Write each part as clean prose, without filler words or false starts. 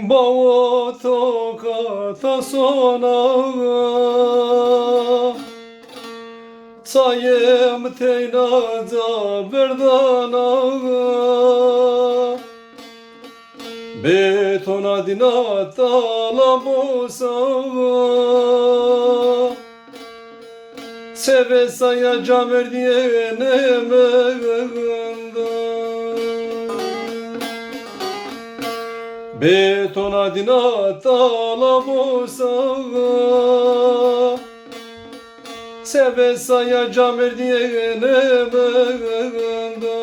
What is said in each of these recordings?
Bavo tokata sona Sayem teyna da berdana Betona dinata la bosa Seve sayaca verdiyene mevenda Betona dinata la bosa Seve sayaca verdiyene mevenda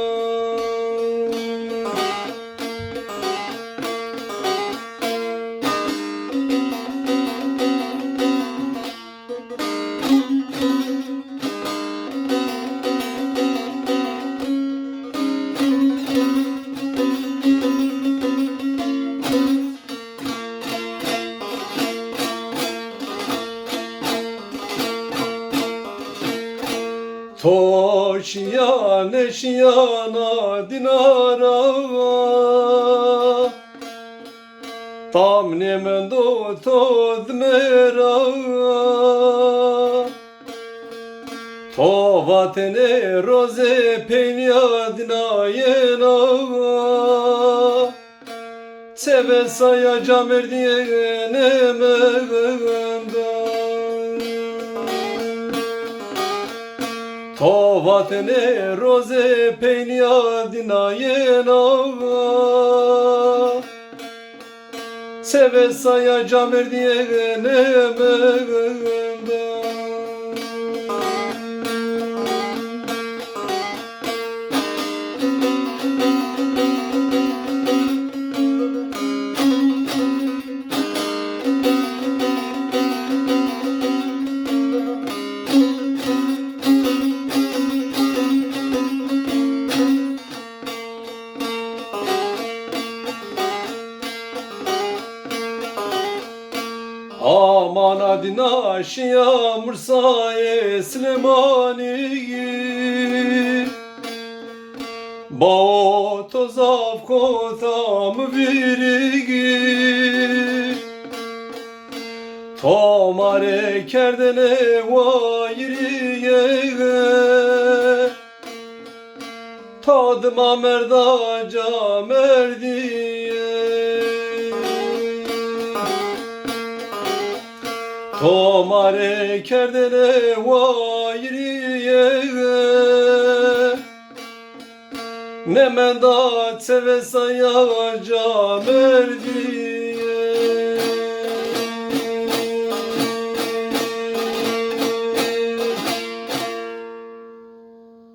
Toşyan eşyana dinara Tam nemendo todmera Tovatene roze penyadna yena Seve sayaca merdiyene mevenda Tovatene roze penyadna yena Seve sayaca merdiyene mevenda Aman adina şiya mursaye Slemani Bao tozav kotam virigi Tomare kerdene vayriye Tadıma merdaca merdiye Tomare kerdene vayriye Ne mendat seve sayaca merdiye